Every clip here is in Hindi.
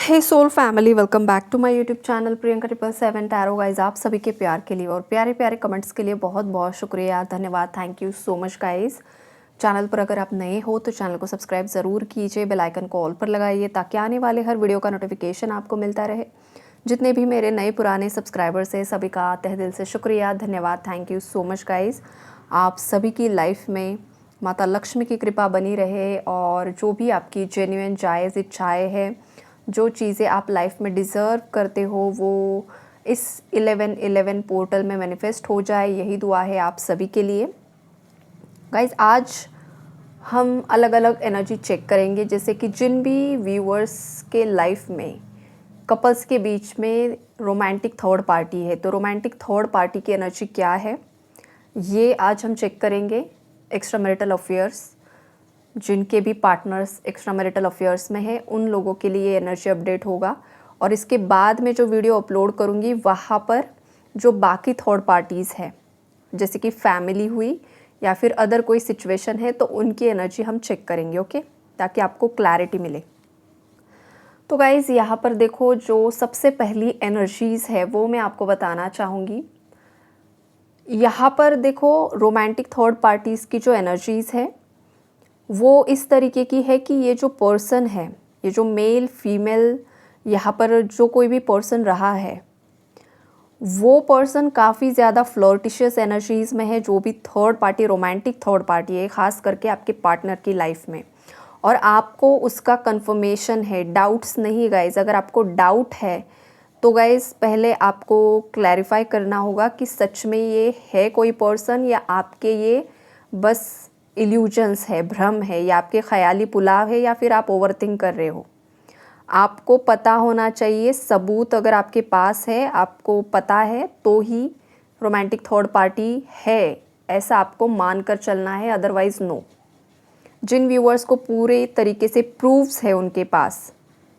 Hey soul family, welcome back to my YouTube channel Priyanka 777 tarot guys. आप सभी के प्यार के लिए और प्यारे प्यारे कमेंट्स के लिए बहुत बहुत शुक्रिया, धन्यवाद, thank you so much guys. Channel पर अगर आप नए हो तो चैनल को सब्सक्राइब ज़रूर कीजिए, बेल आइकन को ऑल पर लगाइए ताकि आने वाले हर वीडियो का नोटिफिकेशन आपको मिलता रहे। जितने भी मेरे नए पुराने सब्सक्राइबर्स हैं सभी का तहे दिल से शुक्रिया, धन्यवाद, thank you so much guys. आप सभी की लाइफ में माता लक्ष्मी की कृपा बनी रहे और जो भी आपकी जेन्युइन जायज़ इच्छाएँ हैं, जो चीज़ें आप लाइफ में डिज़र्व करते हो वो इस 11/11 पोर्टल में मैनिफेस्ट हो जाए, यही दुआ है आप सभी के लिए गाइज। आज हम अलग अलग एनर्जी चेक करेंगे, जैसे कि जिन भी व्यूअर्स के लाइफ में कपल्स के बीच में रोमांटिक थर्ड पार्टी है तो रोमांटिक थर्ड पार्टी की एनर्जी क्या है ये आज हम चेक करेंगे। एक्स्ट्रा मैरिटल अफेयर्स, जिनके भी पार्टनर्स एक्स्ट्रा मैरिटल अफेयर्स में है उन लोगों के लिए एनर्जी अपडेट होगा। और इसके बाद में जो वीडियो अपलोड करूँगी वहाँ पर जो बाकी थर्ड पार्टीज़ है, जैसे कि फैमिली हुई या फिर अदर कोई सिचुएशन है, तो उनकी एनर्जी हम चेक करेंगे, ओके, ताकि आपको क्लैरिटी मिले। तो गाइज़ यहाँ पर देखो, जो सबसे पहली एनर्जीज़ है वो मैं आपको बताना चाहूँगी। यहाँ पर देखो, रोमांटिक थर्ड पार्टीज़ की जो एनर्जीज़ है वो इस तरीके की है कि ये जो पर्सन है, ये जो मेल फीमेल यहाँ पर जो कोई भी पर्सन रहा है वो पर्सन काफ़ी ज़्यादा फ्लर्टिशियस एनर्जीज़ में है। जो भी third party romantic third party है, ख़ास करके आपके पार्टनर की लाइफ में, और आपको उसका कंफर्मेशन है, डाउट्स नहीं गाइज। अगर आपको डाउट है तो गाइज पहले आपको क्लैरिफाई करना होगा कि सच में ये है कोई पर्सन या आपके ये बस इल्यूजन्स है, भ्रम है, या आपके ख्याली पुलाव है, या फिर आप ओवरथिंक कर रहे हो। आपको पता होना चाहिए, सबूत अगर आपके पास है, आपको पता है तो ही रोमांटिक थर्ड पार्टी है ऐसा आपको मान कर चलना है, अदरवाइज़ नो। जिन व्यूअर्स को पूरे तरीके से प्रूफ्स है, उनके पास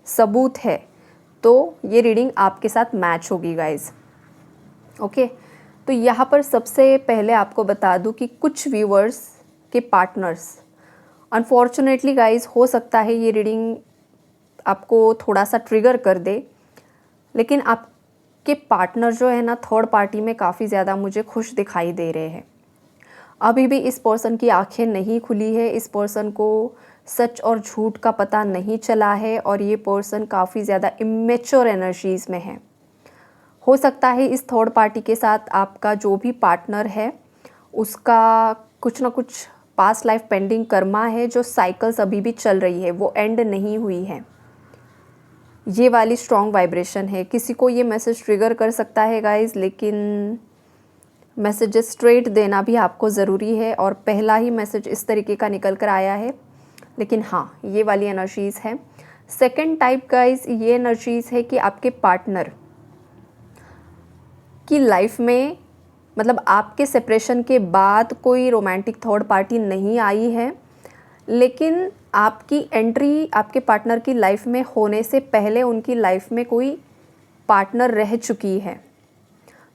सबूत है, तो ये रीडिंग आपके साथ मैच होगी गाइज, ओके। तो यहाँ पर सबसे पहले आपको बता दूँ कि कुछ व्यूअर्स के पार्टनर्स, अनफॉर्चुनेटली गाइज, हो सकता है ये रीडिंग आपको थोड़ा सा ट्रिगर कर दे, लेकिन आपके पार्टनर जो है ना थर्ड पार्टी में काफ़ी ज़्यादा मुझे खुश दिखाई दे रहे हैं। अभी भी इस पर्सन की आंखें नहीं खुली है, इस पर्सन को सच और झूठ का पता नहीं चला है और ये पर्सन काफ़ी ज़्यादा इमेच्योर एनर्जीज़ में है। हो सकता है इस थर्ड पार्टी के साथ आपका जो भी पार्टनर है उसका कुछ ना कुछ पास्ट लाइफ पेंडिंग कर्मा है, जो साइकिल्स अभी भी चल रही है, वो एंड नहीं हुई है। ये वाली स्ट्रॉन्ग वाइब्रेशन है। किसी को ये मैसेज ट्रिगर कर सकता है गाइज, लेकिन मैसेजेस स्ट्रेट देना भी आपको ज़रूरी है और पहला ही मैसेज इस तरीके का निकल कर आया है, लेकिन हाँ ये वाली एनर्जीज़ है। सेकंड टाइप गाइज ये एनर्जीज़ है कि आपके पार्टनर की लाइफ में, मतलब आपके सेपरेशन के बाद कोई रोमांटिक थर्ड पार्टी नहीं आई है, लेकिन आपकी एंट्री आपके पार्टनर की लाइफ में होने से पहले उनकी लाइफ में कोई पार्टनर रह चुकी है,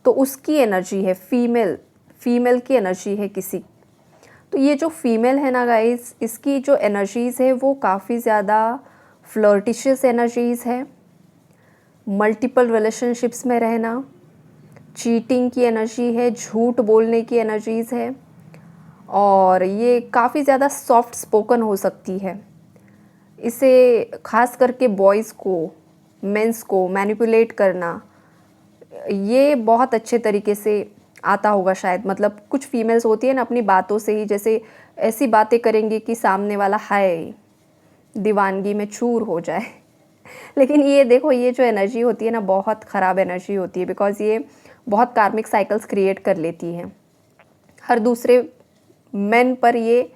तो उसकी एनर्जी है। फीमेल की एनर्जी है किसी। तो ये जो फीमेल है ना गाइस, इसकी जो एनर्जीज़ है वो काफ़ी ज़्यादा फ्लर्टिशियस एनर्जीज़ है, मल्टीपल रिलेशनशिप्स में रहना, चीटिंग की एनर्जी है, झूठ बोलने की एनर्जीज़ है, और ये काफ़ी ज़्यादा सॉफ्ट स्पोकन हो सकती है। इसे ख़ास करके बॉयज़ को, मेंस को मैनिपुलेट करना ये बहुत अच्छे तरीके से आता होगा शायद। मतलब कुछ फीमेल्स होती है ना, अपनी बातों से ही जैसे ऐसी बातें करेंगे कि सामने वाला हाय दीवानगी में चूर हो जाए। लेकिन ये देखो, ये जो एनर्जी होती है ना बहुत ख़राब एनर्जी होती है, बिकॉज़ ये बहुत कार्मिक साइकिल्स क्रिएट कर लेती हैं। हर दूसरे मेन पर ये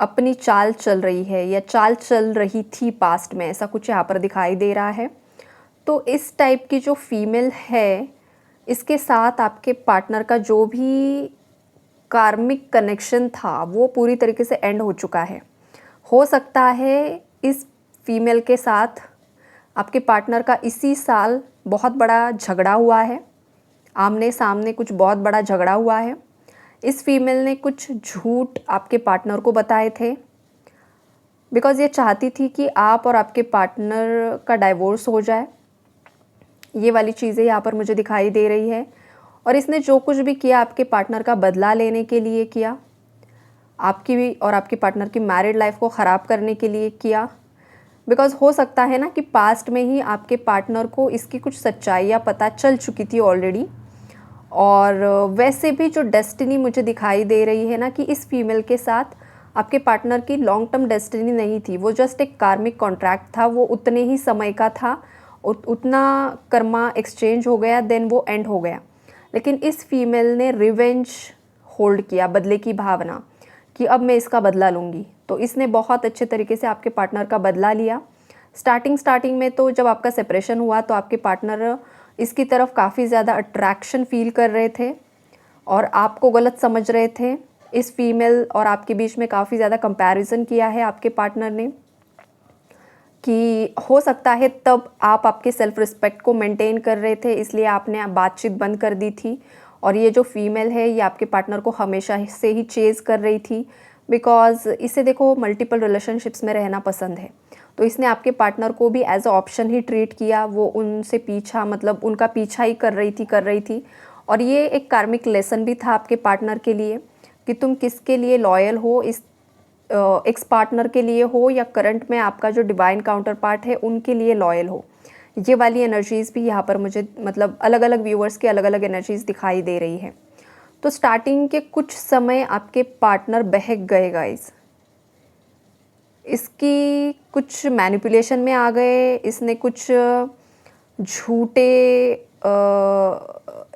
अपनी चाल चल रही है या चाल चल रही थी पास्ट में, ऐसा कुछ यहाँ पर दिखाई दे रहा है। तो इस टाइप की जो फीमेल है, इसके साथ आपके पार्टनर का जो भी कार्मिक कनेक्शन था वो पूरी तरीके से एंड हो चुका है। हो सकता है इस फीमेल के साथ आपके पार्टनर का इसी साल बहुत बड़ा झगड़ा हुआ है, आमने सामने कुछ बहुत बड़ा झगड़ा हुआ है। इस फीमेल ने कुछ झूठ आपके पार्टनर को बताए थे, बिकॉज़ ये चाहती थी कि आप और आपके पार्टनर का डाइवोर्स हो जाए। ये वाली चीज़ें यहाँ पर मुझे दिखाई दे रही है। और इसने जो कुछ भी किया आपके पार्टनर का बदला लेने के लिए किया, आपकी भी और आपके पार्टनर की मैरिड लाइफ को ख़राब करने के लिए किया। बिकॉज़ हो सकता है ना कि पास्ट में ही आपके पार्टनर को इसकी कुछ सच्चाइयाँ पता चल चुकी थी ऑलरेडी। और वैसे भी जो डेस्टिनी मुझे दिखाई दे रही है ना कि इस फीमेल के साथ आपके पार्टनर की लॉन्ग टर्म डेस्टिनी नहीं थी, वो जस्ट एक कार्मिक कॉन्ट्रैक्ट था, वो उतने ही समय का था, उतना कर्मा एक्सचेंज हो गया, देन वो एंड हो गया। लेकिन इस फीमेल ने रिवेंज होल्ड किया, बदले की भावना कि अब मैं इसका बदला लूँगी। तो इसने बहुत अच्छे तरीके से आपके पार्टनर का बदला लिया। स्टार्टिंग में तो जब आपका सेपरेशन हुआ तो आपके पार्टनर इसकी तरफ काफ़ी ज़्यादा अट्रैक्शन फील कर रहे थे और आपको गलत समझ रहे थे। इस फीमेल और आपके बीच में काफ़ी ज़्यादा कंपैरिजन किया है आपके पार्टनर ने कि हो सकता है तब आप आपके सेल्फ रिस्पेक्ट को मेंटेन कर रहे थे, इसलिए आपने बातचीत बंद कर दी थी। और ये जो फीमेल है ये आपके पार्टनर को हमेशा से ही चेज़ कर रही थी, बिकॉज़ इसे देखो मल्टीपल रिलेशनशिप्स में रहना पसंद है। तो इसने आपके पार्टनर को भी एज अ ऑप्शन ही ट्रीट किया, वो उनसे पीछा मतलब उनका पीछा ही कर रही थी। और ये एक कार्मिक लेसन भी था आपके पार्टनर के लिए कि तुम किसके लिए लॉयल हो, इस एक्स पार्टनर के लिए हो या करंट में आपका जो डिवाइन काउंटर पार्ट है उनके लिए लॉयल हो। ये वाली एनर्जीज़ भी यहाँ पर मुझे मतलब अलग अलग व्यूअर्स की अलग अलग एनर्जीज़ दिखाई दे रही है। तो स्टार्टिंग के कुछ समय आपके पार्टनर बहक गए गाइस, इसकी कुछ मैनिपुलेशन में आ गए, इसने कुछ झूठे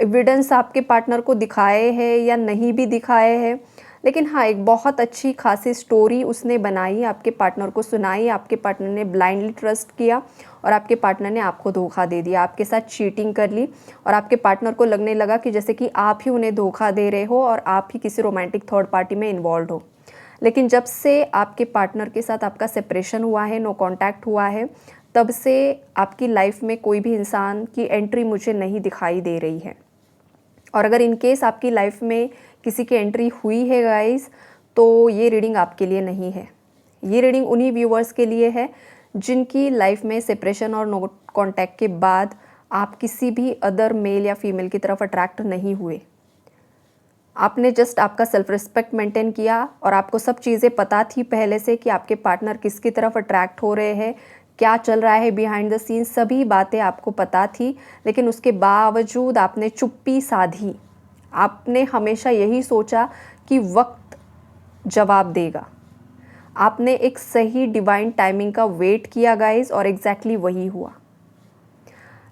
एविडेंस आपके पार्टनर को दिखाए हैं या नहीं भी दिखाए हैं, लेकिन हाँ एक बहुत अच्छी खासी स्टोरी उसने बनाई, आपके पार्टनर को सुनाई। आपके पार्टनर ने ब्लाइंडली ट्रस्ट किया और आपके पार्टनर ने आपको धोखा दे दिया, आपके साथ चीटिंग कर ली और आपके पार्टनर को लगने लगा कि जैसे कि आप ही उन्हें धोखा दे रहे हो और आप ही किसी रोमांटिक थर्ड पार्टी में इन्वॉल्व हो। लेकिन जब से आपके पार्टनर के साथ आपका सेपरेशन हुआ है, नो कांटेक्ट हुआ है, तब से आपकी लाइफ में कोई भी इंसान की एंट्री मुझे नहीं दिखाई दे रही है। और अगर इन केस आपकी लाइफ में किसी की एंट्री हुई है गाइस, तो ये रीडिंग आपके लिए नहीं है। ये रीडिंग उन्हीं व्यूवर्स के लिए है जिनकी लाइफ में सेपरेशन और नो कांटेक्ट के बाद आप किसी भी अदर मेल या फीमेल की तरफ अट्रैक्ट नहीं हुए। आपने जस्ट आपका सेल्फ रिस्पेक्ट मेंटेन किया और आपको सब चीज़ें पता थी पहले से कि आपके पार्टनर किसकी तरफ अट्रैक्ट हो रहे हैं, क्या चल रहा है बिहाइंड द सीन, सभी बातें आपको पता थी। लेकिन उसके बावजूद आपने चुप्पी साधी। आपने हमेशा यही सोचा कि वक्त जवाब देगा। आपने एक सही डिवाइन टाइमिंग का वेट किया गाइस और एग्जैक्टली वही हुआ।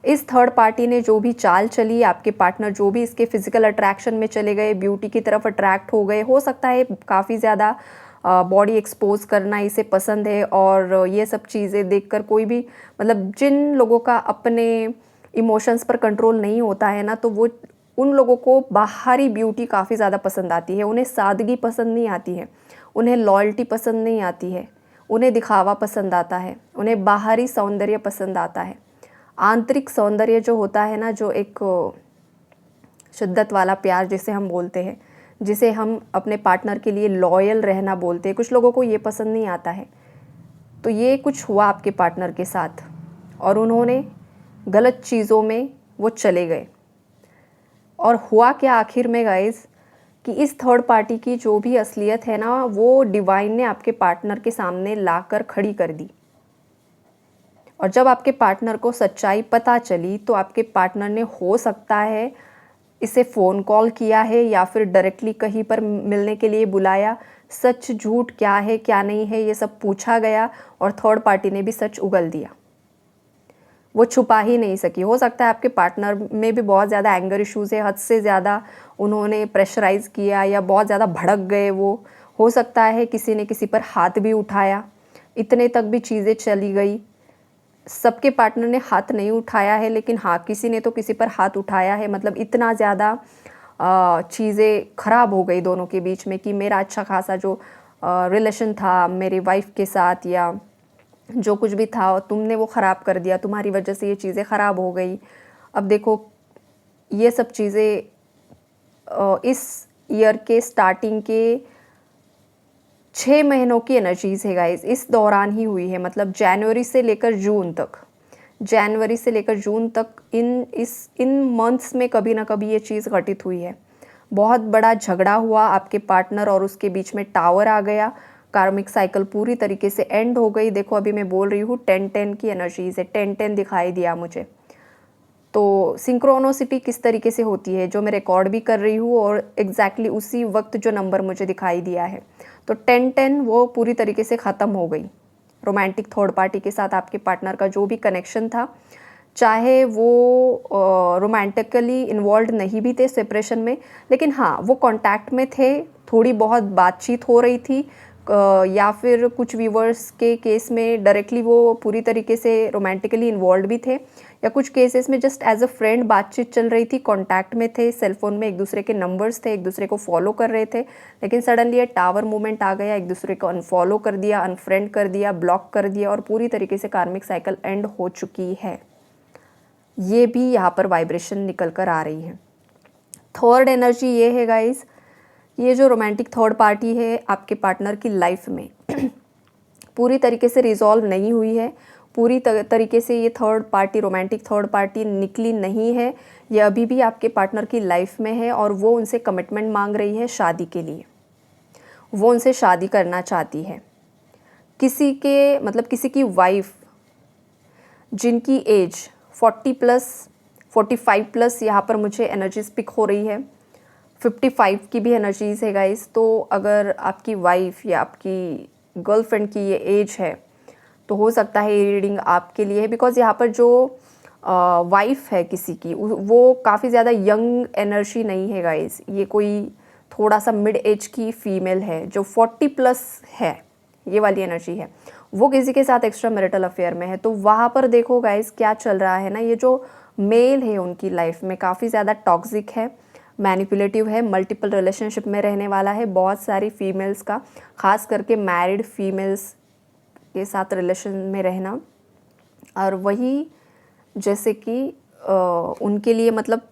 इस थर्ड पार्टी ने जो भी चाल चली, आपके पार्टनर जो भी इसके फिजिकल अट्रैक्शन में चले गए, ब्यूटी की तरफ अट्रैक्ट हो गए, हो सकता है काफ़ी ज़्यादा बॉडी एक्सपोज करना इसे पसंद है। और ये सब चीज़ें देखकर कोई भी मतलब जिन लोगों का अपने इमोशंस पर कंट्रोल नहीं होता है ना, तो वो उन लोगों को बाहरी ब्यूटी काफ़ी ज़्यादा पसंद आती है, उन्हें सादगी पसंद नहीं आती है, उन्हें लॉयल्टी पसंद नहीं आती है, उन्हें दिखावा पसंद आता है, उन्हें बाहरी सौंदर्य पसंद आता है। आंतरिक सौंदर्य जो होता है ना, जो एक शिद्दत वाला प्यार जिसे हम बोलते हैं, जिसे हम अपने पार्टनर के लिए लॉयल रहना बोलते हैं, कुछ लोगों को ये पसंद नहीं आता है। तो ये कुछ हुआ आपके पार्टनर के साथ और उन्होंने गलत चीज़ों में वो चले गए। और हुआ क्या आखिर में गाइस कि इस थर्ड पार्टी की जो भी असलियत है ना, वो डिवाइन ने आपके पार्टनर के सामने लाकर खड़ी कर दी। और जब आपके पार्टनर को सच्चाई पता चली तो आपके पार्टनर ने हो सकता है इसे फ़ोन कॉल किया है या फिर डायरेक्टली कहीं पर मिलने के लिए बुलाया। सच झूठ क्या है क्या नहीं है ये सब पूछा गया और थर्ड पार्टी ने भी सच उगल दिया। वो छुपा ही नहीं सकी। हो सकता है आपके पार्टनर में भी बहुत ज़्यादा एंगर इश्यूज़ है, हद से ज़्यादा उन्होंने प्रेशराइज़ किया या बहुत ज़्यादा भड़क गए वो। हो सकता है किसी ने किसी पर हाथ भी उठाया, इतने तक भी चीज़ें चली गई। सबके पार्टनर ने हाथ नहीं उठाया है, लेकिन हाँ किसी ने तो किसी पर हाथ उठाया है। मतलब इतना ज़्यादा चीज़ें ख़राब हो गई दोनों के बीच में कि मेरा अच्छा खासा जो रिलेशन था मेरी वाइफ के साथ या जो कुछ भी था तुमने वो ख़राब कर दिया, तुम्हारी वजह से ये चीज़ें ख़राब हो गई। अब देखो ये सब चीज़ें इस ईयर के स्टार्टिंग के 6 महीनों की एनर्जीज़ है गाइस, इस दौरान ही हुई है, मतलब जनवरी से लेकर जून तक, जनवरी से लेकर जून तक इन मंथ्स में कभी ना कभी ये चीज़ घटित हुई है। बहुत बड़ा झगड़ा हुआ आपके पार्टनर और उसके बीच में, टावर आ गया, कार्मिक साइकिल पूरी तरीके से एंड हो गई। देखो अभी मैं बोल रही हूँ 10-10 की एनर्जीज़ है, 10-10 दिखाई दिया मुझे। तो सिंक्रोनोसिटी किस तरीके से होती है, जो मैं रिकॉर्ड भी कर रही हूँ और एग्जैक्टली उसी वक्त जो नंबर मुझे दिखाई दिया है, तो 10-10 वो पूरी तरीके से ख़त्म हो गई। रोमांटिक थर्ड पार्टी के साथ आपके पार्टनर का जो भी कनेक्शन था, चाहे वो रोमांटिकली इन्वॉल्व नहीं भी थे सेपरेशन में, लेकिन हाँ वो कांटेक्ट में थे, थोड़ी बहुत बातचीत हो रही थी, या फिर कुछ व्यूवर्स के केस में डायरेक्टली वो पूरी तरीके से रोमांटिकली इन्वॉल्व भी थे, या कुछ केसेस में जस्ट एज अ फ्रेंड बातचीत चल रही थी, कांटेक्ट में थे, सेलफोन में एक दूसरे के नंबर्स थे, एक दूसरे को फॉलो कर रहे थे, लेकिन सडनली ये टावर मूवमेंट आ गया, एक दूसरे को अनफॉलो कर दिया, अनफ्रेंड कर दिया, ब्लॉक कर दिया और पूरी तरीके से कार्मिक साइकिल एंड हो चुकी है। ये भी यहाँ पर वाइब्रेशन निकल कर आ रही है। थर्ड एनर्जी ये है गाइस, ये जो रोमांटिक थर्ड पार्टी है आपके पार्टनर की लाइफ में पूरी तरीके से रिजॉल्व नहीं हुई है, पूरी तरीके से ये third party, romantic third party निकली नहीं है, ये अभी भी आपके पार्टनर की लाइफ में है और वो उनसे कमिटमेंट मांग रही है शादी के लिए, वो उनसे शादी करना चाहती है। किसी के मतलब किसी की वाइफ जिनकी एज 40+, 45+ यहाँ पर मुझे एनर्जीज पिक हो रही है, 55 की भी एनर्जीज़ है गाइस। तो अगर आपकी वाइफ या आपकी गर्लफ्रेंड की ये एज है तो हो सकता है ये रीडिंग आपके लिए है, बिकॉज़ यहाँ पर जो वाइफ है किसी की वो काफ़ी ज़्यादा यंग एनर्जी नहीं है गाइस, ये कोई थोड़ा सा मिड एज की फीमेल है जो 40+ है, ये वाली एनर्जी है, वो किसी के साथ एक्स्ट्रा मैरिटल अफेयर में है। तो वहाँ पर देखो गाइस क्या चल रहा है ना, ये जो मेल है उनकी लाइफ में काफ़ी ज़्यादा टॉक्सिक है, मैनिपुलेटिव है, मल्टीपल रिलेशनशिप में रहने वाला है, बहुत सारी फीमेल्स का, ख़ास करके मैरिड फीमेल्स के साथ रिलेशन में रहना, और वही जैसे कि उनके लिए मतलब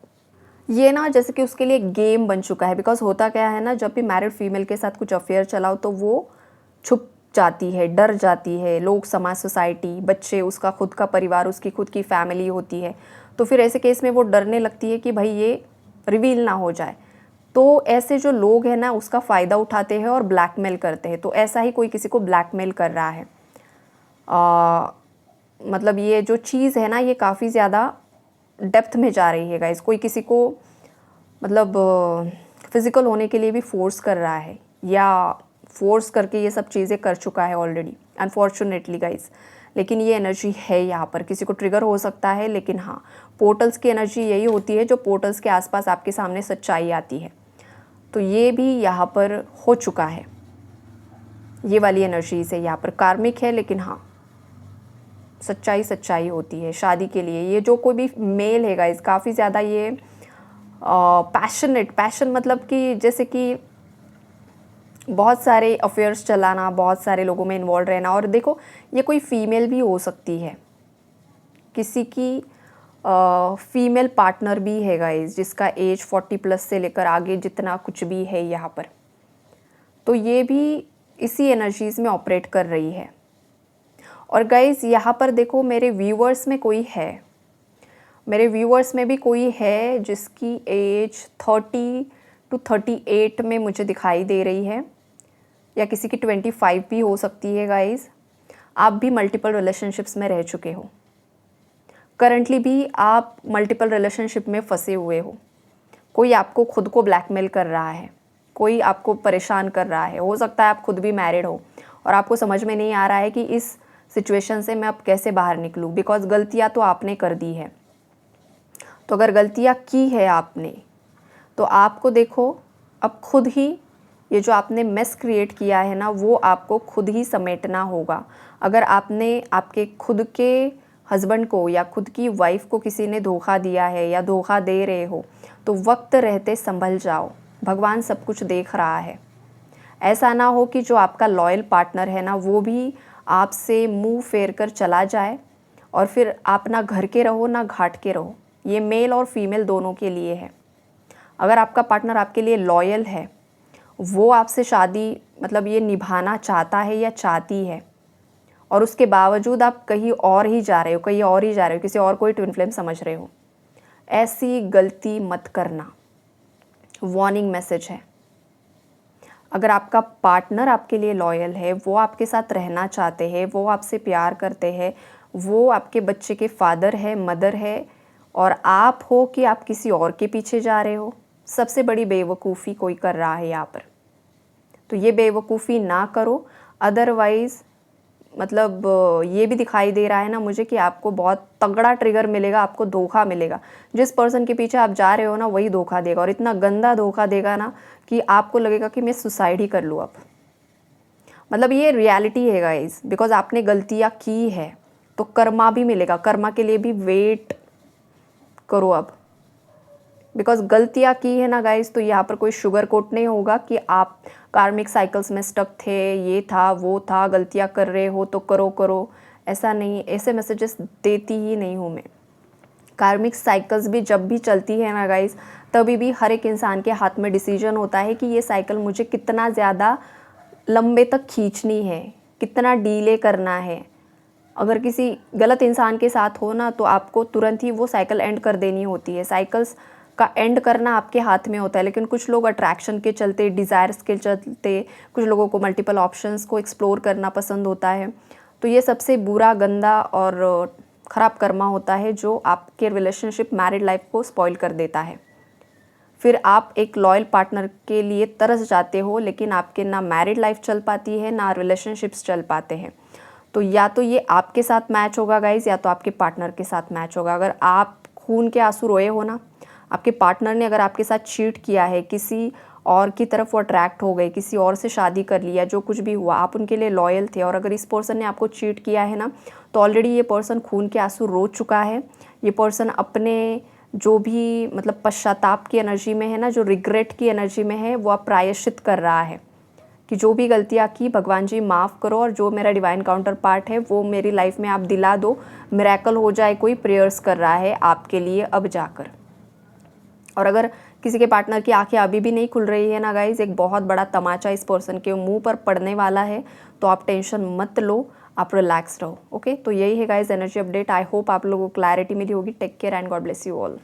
ये ना जैसे कि उसके लिए गेम बन चुका है। बिकॉज होता क्या है ना, जब भी मैरिड फीमेल के साथ कुछ अफेयर चलाओ तो वो छुप जाती है, डर जाती है, लोग, समाज, सोसाइटी, बच्चे, उसका खुद का परिवार, उसकी खुद की फैमिली होती है, तो फिर ऐसे केस में वो डरने लगती है कि भाई ये रिवील ना हो जाए। तो ऐसे जो लोग हैं ना उसका फ़ायदा उठाते हैं और ब्लैकमेल करते हैं। तो ऐसा ही कोई किसी को ब्लैकमेल कर रहा है। मतलब ये जो चीज़ है ना ये काफ़ी ज़्यादा डेप्थ में जा रही है गाइस। कोई किसी को मतलब फिज़िकल होने के लिए भी फोर्स कर रहा है, या फोर्स करके ये सब चीज़ें कर चुका है ऑलरेडी, अनफॉर्चुनेटली गाइस। लेकिन ये एनर्जी है यहाँ पर, किसी को ट्रिगर हो सकता है, लेकिन हाँ पोर्टल्स की एनर्जी यही होती है, जो पोर्टल्स के आसपास आपके सामने सच्चाई आती है। तो ये भी यहाँ पर हो चुका है, ये वाली एनर्जी से यहाँ पर कार्मिक है, लेकिन हाँ सच्चाई होती है शादी के लिए। ये जो कोई भी मेल है गाइस काफ़ी ज़्यादा ये पैशन मतलब कि जैसे कि बहुत सारे अफेयर्स चलाना, बहुत सारे लोगों में इन्वॉल्व रहना। और देखो ये कोई फीमेल भी हो सकती है, किसी की फीमेल पार्टनर भी है गाइस जिसका एज 40+ से लेकर आगे जितना कुछ भी है यहाँ पर, तो ये भी इसी एनर्जीज़ में ऑपरेट कर रही है। और गाइस यहाँ पर देखो मेरे व्यूअर्स में कोई है, मेरे व्यूअर्स में भी कोई है जिसकी एज 30 to 38 में मुझे दिखाई दे रही है, या किसी की 25 भी हो सकती है गाइस। आप भी मल्टीपल रिलेशनशिप्स में रह चुके हो, करंटली भी आप मल्टीपल रिलेशनशिप में फंसे हुए हो, कोई आपको खुद को ब्लैकमेल कर रहा है, कोई आपको परेशान कर रहा है। हो सकता है आप खुद भी मैरिड हो और आपको समझ में नहीं आ रहा है कि इस सिचुएशन से मैं अब कैसे बाहर निकलूँ, बिकॉज गलतियाँ तो आपने कर दी है। तो अगर गलतियाँ की है आपने तो आपको देखो अब खुद ही ये जो आपने मेस क्रिएट किया है ना वो आपको खुद ही समेटना होगा। अगर आपने आपके खुद के हस्बैंड को या खुद की वाइफ को किसी ने धोखा दिया है या धोखा दे रहे हो तो वक्त रहते संभल जाओ, भगवान सब कुछ देख रहा है। ऐसा ना हो कि जो आपका लॉयल पार्टनर है ना वो भी आपसे मुंह फेर कर चला जाए और फिर आप ना घर के रहो ना घाट के रहो। ये मेल और फीमेल दोनों के लिए है। अगर आपका पार्टनर आपके लिए लॉयल है, वो आपसे शादी मतलब ये निभाना चाहता है या चाहती है, और उसके बावजूद आप कहीं और ही जा रहे हो, कहीं और ही जा रहे हो, किसी और को ही ट्विन फ्लेम समझ रहे हो। ऐसी गलती मत करना, वार्निंग मैसेज है। अगर आपका पार्टनर आपके लिए लॉयल है, वो आपके साथ रहना चाहते हैं, वो आपसे प्यार करते हैं, वो आपके बच्चे के फादर है, मदर है, और आप हो कि आप किसी और के पीछे जा रहे हो, सबसे बड़ी बेवकूफ़ी कोई कर रहा है यहाँ पर। तो ये बेवकूफ़ी ना करो, अदरवाइज़ मतलब ये भी दिखाई दे रहा है ना मुझे कि आपको बहुत तगड़ा ट्रिगर मिलेगा, आपको धोखा मिलेगा। जिस पर्सन के पीछे आप जा रहे हो ना, वही धोखा देगा, और इतना गंदा धोखा देगा ना कि आपको लगेगा कि मैं सुसाइड ही कर लूँ अब। मतलब ये रियलिटी है गाइस, बिकॉज आपने गलतियाँ की है तो कर्मा भी मिलेगा, कर्मा के लिए भी वेट करो अब। बिकॉज गलतियाँ की है ना गाइस, तो यहाँ पर कोई शुगर कोट नहीं होगा कि आप कार्मिक साइकिल्स में स्टक थे, ये था वो था, गलतियाँ कर रहे हो तो करो करो, ऐसा नहीं, ऐसे मैसेजेस देती ही नहीं हूँ मैं। कार्मिक साइकिल्स भी जब भी चलती है ना गाइस, तभी भी हर एक इंसान के हाथ में डिसीजन होता है कि ये साइकिल मुझे कितना ज़्यादा लंबे तक खींचनी है, कितना डीले करना है। अगर किसी गलत इंसान के साथ हो ना, तो आपको तुरंत ही वो साइकिल एंड कर देनी होती है। साइकिल्स का एंड करना आपके हाथ में होता है, लेकिन कुछ लोग अट्रैक्शन के चलते, डिज़ायर्स के चलते, कुछ लोगों को मल्टीपल ऑप्शंस को एक्सप्लोर करना पसंद होता है। तो ये सबसे बुरा, गंदा और ख़राब कर्मा होता है जो आपके रिलेशनशिप, मैरिड लाइफ को स्पॉइल कर देता है। फिर आप एक लॉयल पार्टनर के लिए तरस जाते हो, लेकिन आपके ना मैरिड लाइफ चल पाती है, ना रिलेशनशिप्स चल पाते हैं। तो या तो ये आपके साथ मैच होगा गाइज, या तो आपके पार्टनर के साथ मैच होगा। अगर आप खून के आंसू रोए हो ना, आपके पार्टनर ने अगर आपके साथ चीट किया है, किसी और की तरफ वो अट्रैक्ट हो गए, किसी और से शादी कर लिया, जो कुछ भी हुआ, आप उनके लिए लॉयल थे, और अगर इस पर्सन ने आपको चीट किया है ना, तो ऑलरेडी ये पर्सन खून के आंसू रो चुका है। ये पर्सन अपने जो भी मतलब पश्चाताप की एनर्जी में है ना, जो रिग्रेट की एनर्जी में है, वो अब प्रायश्चित कर रहा है कि जो भी गलतियाँ की भगवान जी माफ़ करो, और जो मेरा डिवाइन काउंटर पार्ट है वो मेरी लाइफ में आप दिला दो, मिरेकल हो जाए, कोई प्रेयर्स कर रहा है आपके लिए अब जाकर। और अगर किसी के पार्टनर की आंखें अभी भी नहीं खुल रही है ना गाइज, एक बहुत बड़ा तमाचा इस पर्सन के मुंह पर पड़ने वाला है, तो आप टेंशन मत लो, आप रिलैक्स रहो। ओके, तो यही है guys energy update. I hope आप लोगों को क्लैरिटी मिली होगी। Take care and God bless you all.